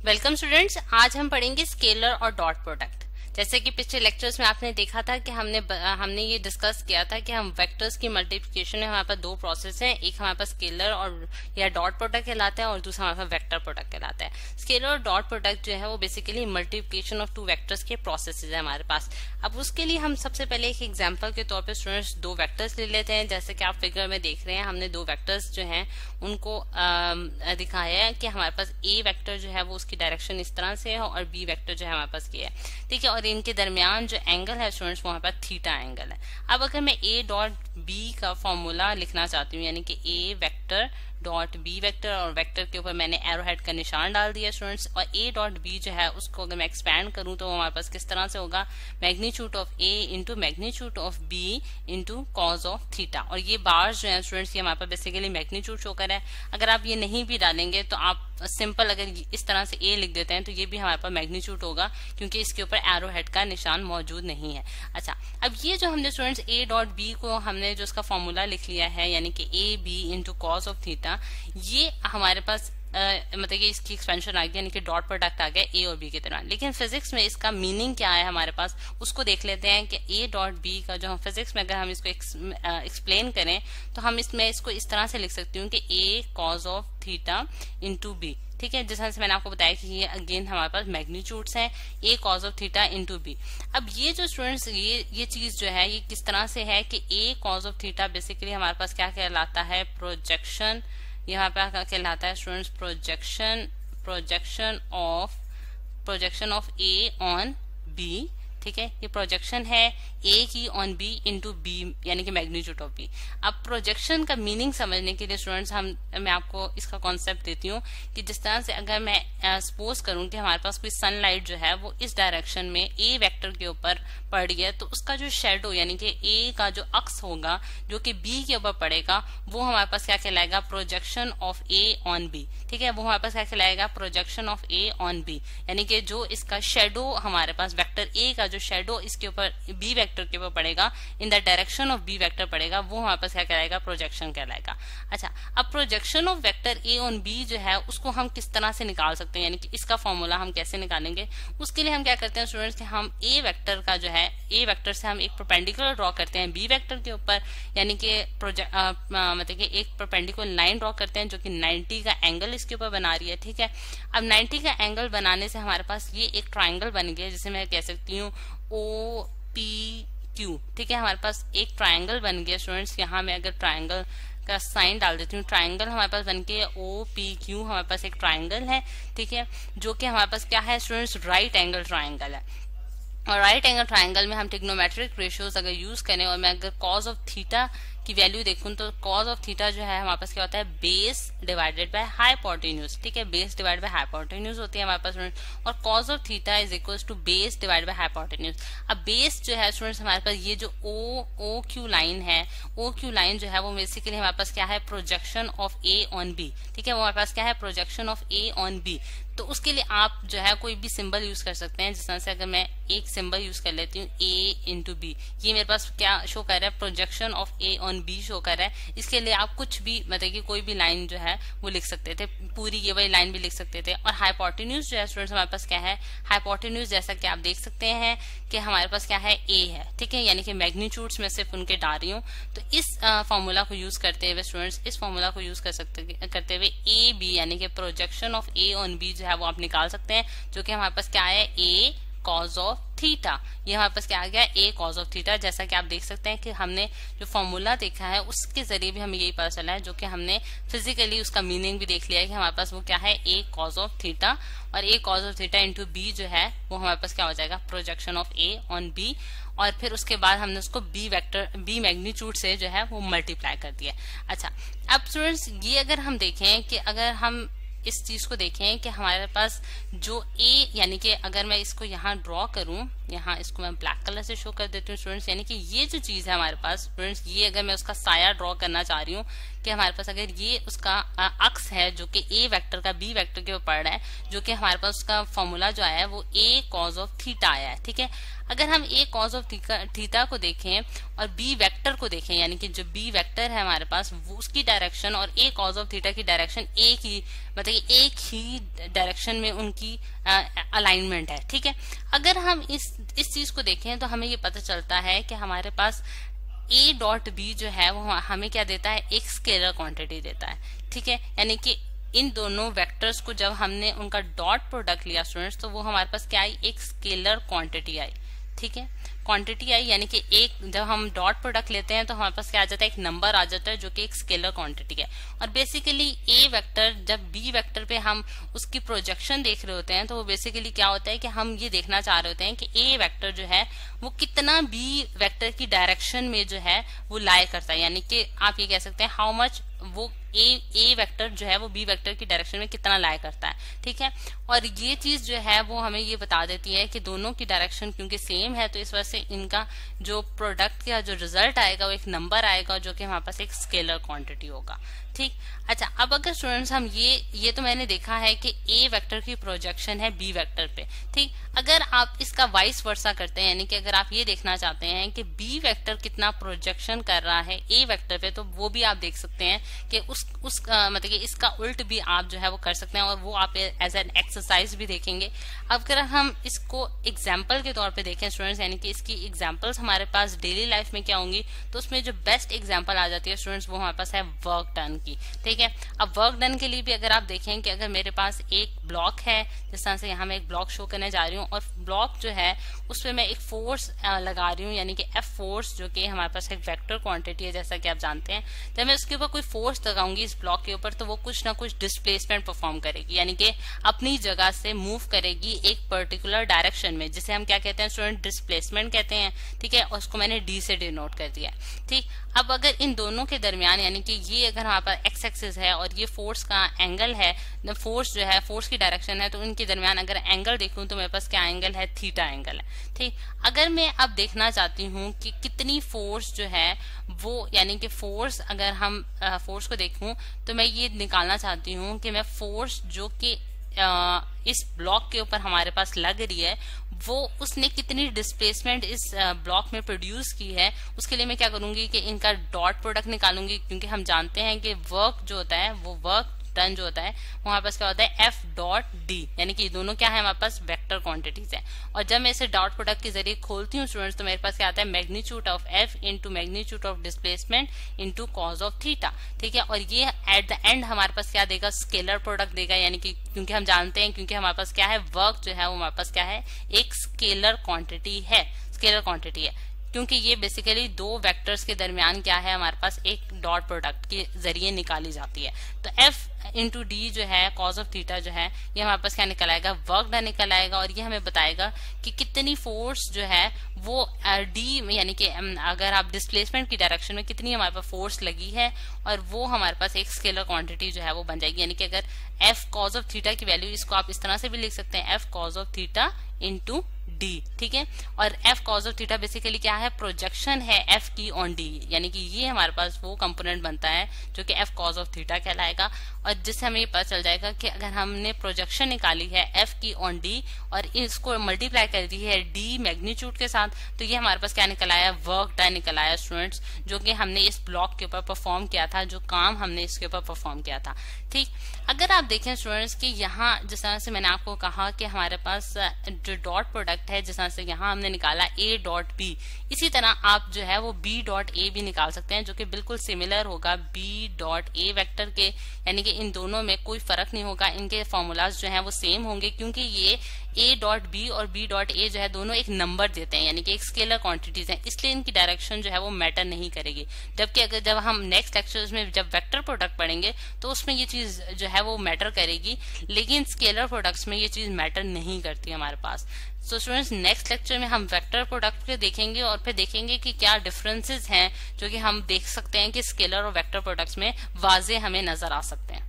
Welcome students, आज हम पढ़ेंगे स्केलर और डॉट प्रोडक्ट। जैसे कि पिछले लेक्चर्स में आपने देखा था कि हमने ये डिस्कस किया था कि हम वेक्टर्स की मल्टीप्लिकेशन में हमारे पास दो प्रोसेस हैं, एक हमारे पास स्केलर और या डॉट प्रोडक्ट कहलाता है और दूसरा हमारे पास वेक्टर प्रोडक्ट कहलाता है। स्केलर और डॉट प्रोडक्ट जो है वो basically multiplication of two vectors के प्रोसेसेस है हमारे पास। अब उसके लिए हम सबसे पहले एक एग्जाम्पल के तौर पर स्टूडेंट्स दो वेक्टर्स ले लेते हैं। जैसे कि आप फिगर में देख रहे हैं, हमने दो वेक्टर्स जो हैं उनको दिखाया है कि हमारे पास ए वेक्टर जो है वो उसकी डायरेक्शन इस तरह से है और बी वेक्टर जो है हमारे पास ये है, ठीक है। और इनके दरमियान जो एंगल है स्टूडेंट्स वो हमारे पास थीटा एंगल है। अब अगर मैं ए डॉट बी का फॉर्मूला लिखना चाहती हूँ, यानी कि ए वेक्टर डॉट बी वेक्टर, और वेक्टर के ऊपर मैंने एरो हेड का निशान डाल दिया स्टूडेंट्स, और ए डॉट बी जो है उसको अगर मैं एक्सपैंड करूं तो हमारे पास किस तरह से होगा, magnitude of A into magnitude of B into cos of theta. और ये बार्स जो है स्टूडेंट्स ये हमारे पास बेसिकली मैग्नीट्यूड शो कर है। अगर आप ये नहीं भी डालेंगे तो आप सिंपल अगर इस तरह से ए लिख देते हैं तो ये भी हमारे पास मैग्नीट्यूड होगा, क्योंकि इसके ऊपर एरो हेड का निशान मौजूद नहीं है। अच्छा, अब ये जो हमने स्टूडेंट्स ए डॉट बी को हमने जो इसका फॉर्मूला लिख लिया है, यानी कि A B into cos of theta, ये हमारे पास मतलब कि इसकी एक्सपेंशन आ गई, यानी कि डॉट प्रोडक्ट आ गया ए और बी के दौरान। लेकिन फिजिक्स में इसका मीनिंग क्या है हमारे पास, उसको देख लेते हैं कि ए डॉट बी का जो हम फिजिक्स में अगर हम इसको एक्सप्लेन करें तो हम इसमें इसको इस तरह से लिख सकती हूँ कि A cos of theta into B, ठीक है। जिस तरह से मैंने आपको बताया कि ये अगेन हमारे पास मैग्नीट्यूड्स हैं, A cos of theta into B. अब ये जो स्टूडेंट्स ये चीज जो है ये किस तरह से है कि A cos of theta basically हमारे पास क्या कहलाता है, प्रोजेक्शन, यहाँ पे क्या कहलाता है students, projection of A on B, ठीक है। ये प्रोजेक्शन है ए की ऑन बी इंटू बी, यानी कि मैग्नीट्यूड ऑफ बी। अब प्रोजेक्शन का मीनिंग समझने के लिए स्टूडेंट्स मैं आपको इसका कॉन्सेप्ट देती हूँ कि जिस तरह से अगर मैं सपोज करूँ कि हमारे पास कोई सनलाइट जो है वो इस डायरेक्शन में ए वेक्टर के ऊपर पड़ रही है, तो उसका जो शेडो यानी कि ए का जो अक्स होगा जो कि बी के ऊपर पड़ेगा, वो हमारे पास क्या कहलाएगा, projection of A on B, ठीक है। वो हमारे पास क्या कहलाएगा, projection of A on B, यानी कि जो इसका शेडो हमारे पास वेक्टर ए का जो शेडो इसके ऊपर बी वेक्टर के ऊपर पड़ेगा, in the direction of B vector पड़ेगा, वो हमारे पास क्या कहलाएगा, प्रोजेक्शन कहलाएगा। अच्छा, अब projection of vector A on B जो है उसको हम किस तरह से निकाल सकते हैं, यानी कि इसका फॉर्मूला हम कैसे निकालेंगे। उसके लिए हम क्या करते हैं स्टूडेंट्स कि हम ए वेक्टर का जो है, ए वेक्टर से हम एक परपेंडिकुलर ड्रॉ करते हैं बी वेक्टर के ऊपर, यानी कि मतलब कि एक परपेंडिकुलर लाइन ड्रॉ करते हैं जो कि 90 का एंगल इसके ऊपर बना रही है, ठीक है। अब 90 का एंगल बनाने से हमारे पास ये एक ट्राइंगल बन गया, जिसे मैं कह सकती हूँ ओ पी क्यू, ठीक है। हमारे पास एक ट्राइंगल बन गया स्टूडेंट्स। यहाँ मैं अगर ट्राइंगल का साइन डाल देती हूँ, ट्राइंगल हमारे पास बन के ओ पी क्यू, हमारे पास एक ट्राइंगल है, ठीक है, जो कि हमारे पास क्या है स्टूडेंट्स, राइट एंगल ट्राइंगल है। और राइट एंगल ट्राइंगल में हम ट्रिग्नोमेट्रिक रेशियोज अगर यूज करें और मैं अगर कॉज ऑफ थीटा की वैल्यू देखूं तो कॉज ऑफ थीटा जो है हमारे पास क्या होता है, बेस डिवाइडेड बाय हाइपोटेन्यूज, ठीक है। बेस डिवाइड बाय हाइपोटेन्यूज होती है हमारे पास, और cos of theta is equal to base divide by hypotenuse. अब बेस जो है स्टूडेंट्स हमारे पास ये जो ओ क्यू लाइन है, ओ क्यू लाइन जो है वो बेसिकली हमारे पास क्या है, projection of A on B, ठीक है। वो हमारे पास क्या है, projection of A on B. तो उसके लिए आप जो है कोई भी सिंबल यूज कर सकते हैं। जिस तरह से अगर मैं एक सिंबल यूज कर लेती हूँ ए इंटू बी, ये मेरे पास क्या शो कर रहा है, projection of A on B show कर रहा है। इसके लिए आप कुछ भी मतलब कि कोई भी लाइन जो है वो लिख सकते थे, पूरी ये वाली लाइन भी लिख सकते थे। और हाइपोटेन्यूज जो है स्टूडेंट्स हमारे पास क्या है, हाइपोटेन्यूज जैसा कि आप देख सकते हैं कि हमारे पास क्या है, ए है, ठीक है, यानी कि मैग्नीट्यूड्स में सिर्फ उनके डाल रही हूँ। तो इस फॉर्मूला को यूज करते हुए स्टूडेंट्स, इस फॉर्मूला को यूज करते हुए ए बी यानी कि projection of A on B जो है वो आप निकाल सकते हैं, जो कि हमारे पास क्या है, ए कॉज ऑफ थीटा। ये हमारे पास क्या आ गया, ए कॉज ऑफ थीटा। जैसा कि आप देख सकते हैं कि हमने जो फॉर्मूला देखा है उसके जरिए भी हमें यही पता चला है, जो कि हमने फिजिकली उसका मीनिंग भी देख लिया है कि हमारे पास वो क्या है, ए कॉज ऑफ थीटा, और A cos of theta into B जो है वो हमारे पास क्या हो जाएगा, projection of A on B. और फिर उसके बाद हमने उसको बी वेक्टर, बी मैग्नीट्यूड से जो है वो मल्टीप्लाई कर दिया। अच्छा, अब स्टूडेंट्स ये अगर हम देखें कि अगर हम इस चीज को देखें कि हमारे पास जो ए, यानी कि अगर मैं इसको यहाँ ड्रॉ करूं, यहाँ इसको मैं ब्लैक कलर से शो कर देती हूँ स्टूडेंट्स, यानी कि ये जो चीज है हमारे पास स्टूडेंट्स, ये अगर मैं उसका साया ड्रॉ करना चाह रही हूँ कि हमारे पास अगर ये उसका अक्स है जो कि ए वेक्टर का बी वेक्टर के ऊपर पड़ रहा है, जो कि हमारे पास उसका फॉर्मूला जो आया है वो ए कॉज ऑफ थीटा आया है। ठीक है, अगर हम ए कॉज ऑफ थीटा को देखें और बी वेक्टर को देखें, यानी कि जो बी वेक्टर है हमारे पास वो उसकी डायरेक्शन और ए कॉज ऑफ थीटा की डायरेक्शन एक ही, मतलब एक ही डायरेक्शन में उनकी अलाइनमेंट है। ठीक है, अगर हम इस चीज को देखें तो हमें ये पता चलता है कि हमारे पास ए डॉट बी जो है वो हमें क्या देता है, एक स्केलर क्वांटिटी देता है। ठीक है, यानी कि इन दोनों वेक्टर्स को जब हमने उनका डॉट प्रोडक्ट लिया स्टूडेंट्स, तो वो हमारे पास क्या आई, एक स्केलर क्वांटिटी आई। ठीक है, क्वांटिटी आई, यानी कि एक जब हम डॉट प्रोडक्ट लेते हैं तो हमारे पास क्या आ जाता है, एक नंबर आ जाता है जो कि एक स्केलर क्वांटिटी है। और बेसिकली ए वेक्टर जब बी वेक्टर पे हम उसकी प्रोजेक्शन देख रहे होते हैं तो वो बेसिकली क्या होता है कि हम ये देखना चाह रहे होते हैं कि ए वेक्टर जो है वो कितना बी वेक्टर की डायरेक्शन में जो है वो लाई करता है, यानी कि आप ये कह सकते हैं हाउ मच वो ए वेक्टर जो है वो बी वेक्टर की डायरेक्शन में कितना लाई करता है। ठीक है, और ये चीज जो है वो हमें ये बता देती है कि दोनों की डायरेक्शन क्योंकि सेम है तो इस वजह से इनका जो प्रोडक्ट का जो रिजल्ट आएगा वो एक नंबर आएगा जो कि हमारे पास एक स्केलर क्वांटिटी होगा। ठीक, अच्छा अब अगर स्टूडेंट्स हम ये तो मैंने देखा है कि ए वेक्टर की प्रोजेक्शन है बी वेक्टर पे। ठीक, अगर आप इसका वाइस वर्सा करते हैं, यानी कि अगर आप ये देखना चाहते हैं कि बी वेक्टर कितना प्रोजेक्शन कर रहा है ए वेक्टर पे, तो वो भी आप देख सकते हैं कि मतलब कि इसका उल्ट भी आप जो है वो कर सकते हैं और वो आप एज एन एक्सरसाइज भी देखेंगे। अब अगर हम इसको एग्जाम्पल के तौर पे देखें स्टूडेंट्स, यानी कि इसकी एग्जाम्पल्स हमारे पास डेली लाइफ में क्या होंगी, तो उसमें जो बेस्ट एग्जाम्पल आ जाती है स्टूडेंट्स वो हमारे पास है वर्क डन की। ठीक है, अब वर्क डन के लिए भी अगर आप देखें कि अगर मेरे पास एक ब्लॉक है, जिस तरह से यहाँ मैं एक ब्लॉक शो करने जा रही हूँ और ब्लॉक जो है उसमें मैं एक फोर्स लगा रही हूँ, यानी कि एफ फोर्स जो कि हमारे पास एक वेक्टर क्वांटिटी है जैसा कि आप जानते हैं। जब मैं उसके ऊपर कोई फोर्स लगाऊंगी इस ब्लॉक के ऊपर तो वो कुछ ना कुछ डिस्प्लेसमेंट परफॉर्म करेगी, यानी कि अपनी जगह से मूव करेगी एक पर्टिकुलर डायरेक्शन में, जिसे हम क्या कहते हैं स्टूडेंट, डिस्प्लेसमेंट कहते हैं। ठीक है, और उसको मैंने डी से डिनोट कर दिया। ठीक, अब अगर इन दोनों के दरमियान, यानी कि ये अगर हमारे पास एक्स एक्सिस है और ये फोर्स का एंगल है, फोर्स जो है फोर्स की डायरेक्शन है, तो इनके दरमियान अगर एंगल देखूं तो मेरे पास क्या एंगल है, थीटा एंगल है। ठीक, अगर मैं अब देखना चाहती हूँ कि कितनी फोर्स जो है वो, यानी कि फोर्स अगर हम फोर्स को देखूं तो मैं ये निकालना चाहती हूँ कि मैं फोर्स जो कि इस ब्लॉक के ऊपर हमारे पास लग रही है वो उसने कितनी डिस्प्लेसमेंट इस ब्लॉक में प्रोड्यूस की है, उसके लिए मैं क्या करूंगी कि इनका डॉट प्रोडक्ट निकालूंगी, क्योंकि हम जानते हैं कि वर्क जो होता है वो वर्क डन जो होता है वो हमारे पास क्या होता है, एफ डॉट डी, यानी कि दोनों क्या है हमारे पास वेक्टर क्वांटिटीज है। और जब मैं इसे डॉट प्रोडक्ट के जरिए खोलती हूँ स्टूडेंट्स तो मेरे पास क्या आता है, magnitude of F into magnitude of displacement into cos of theta. ठीक है, और ये एट द एंड हमारे पास क्या देगा, स्केलर प्रोडक्ट देगा, यानी कि क्योंकि हम जानते हैं क्योंकि हमारे पास क्या है, वर्क जो है वो हमारे पास क्या है, एक स्केलर क्वांटिटी है, स्केलर क्वांटिटी है, क्योंकि ये बेसिकली दो वेक्टर्स के दरमियान क्या है हमारे पास एक डॉट प्रोडक्ट के जरिए निकाली जाती है। तो एफ इंटू डी जो है कॉज ऑफ थीटा जो है ये हमारे पास क्या निकल आएगा, वर्क डन निकल आएगा, और ये हमें बताएगा कि कितनी फोर्स जो है वो डी, यानी कि अगर आप डिस्प्लेसमेंट की डायरेक्शन में कितनी हमारे पास फोर्स लगी है, और वो हमारे पास एक स्केलर क्वांटिटी जो है वो बन जाएगी। यानी कि अगर एफ कॉज ऑफ थीटा की वैल्यू, इसको आप इस तरह से भी लिख सकते हैं, F cause of theta into D. ठीक है, और F cause of theta basically क्या है, प्रोजेक्शन है एफ की ऑन डी, यानी कि ये हमारे पास वो कंपोनेंट बनता है जो कि एफ कॉज ऑफ थीटा कहलाएगा। और जिससे हमें ये पता चल जाएगा कि अगर हमने प्रोजेक्शन निकाली है एफ की ऑन डी और इसको मल्टीप्लाई कर दी है डी मैग्नीट्यूड के साथ, तो ये हमारे पास क्या निकल आया, वर्क डन निकल आया स्टूडेंट्स, जो कि हमने इस ब्लॉक के ऊपर परफॉर्म किया था, जो काम हमने इसके ऊपर परफॉर्म किया था। ठीक, अगर आप देखें स्टूडेंट्स कि यहाँ जिस तरह से मैंने आपको कहा कि हमारे पास जो डॉट प्रोडक्ट है, जिस तरह से यहाँ हमने निकाला ए डॉट बी, इसी तरह आप जो है वो बी डॉट ए भी निकाल सकते हैं, जो कि बिल्कुल सिमिलर होगा बी डॉट ए वेक्टर के, यानी कि इन दोनों में कोई फर्क नहीं होगा, इनके फॉर्मूलाज जो हैं वो सेम होंगे, क्योंकि ये ए डॉट बी और बी डॉट ए जो है दोनों एक नंबर देते हैं, यानी कि एक स्केलर क्वांटिटीज हैं, इसलिए इनकी डायरेक्शन जो है वो मैटर नहीं करेगी। जबकि अगर जब हम नेक्स्ट लेक्चर्स में जब वेक्टर प्रोडक्ट पढ़ेंगे तो उसमें ये चीज जो है वो मैटर करेगी, लेकिन स्केलर प्रोडक्ट्स में ये चीज मैटर नहीं करती हमारे पास। सो स्टूडेंट्स नेक्स्ट लेक्चर में हम वेक्टर प्रोडक्ट के देखेंगे और फिर देखेंगे कि क्या डिफरेंसेस हैं जो कि हम देख सकते हैं कि स्केलर और वेक्टर प्रोडक्ट्स में वाजे हमें नजर आ सकते हैं।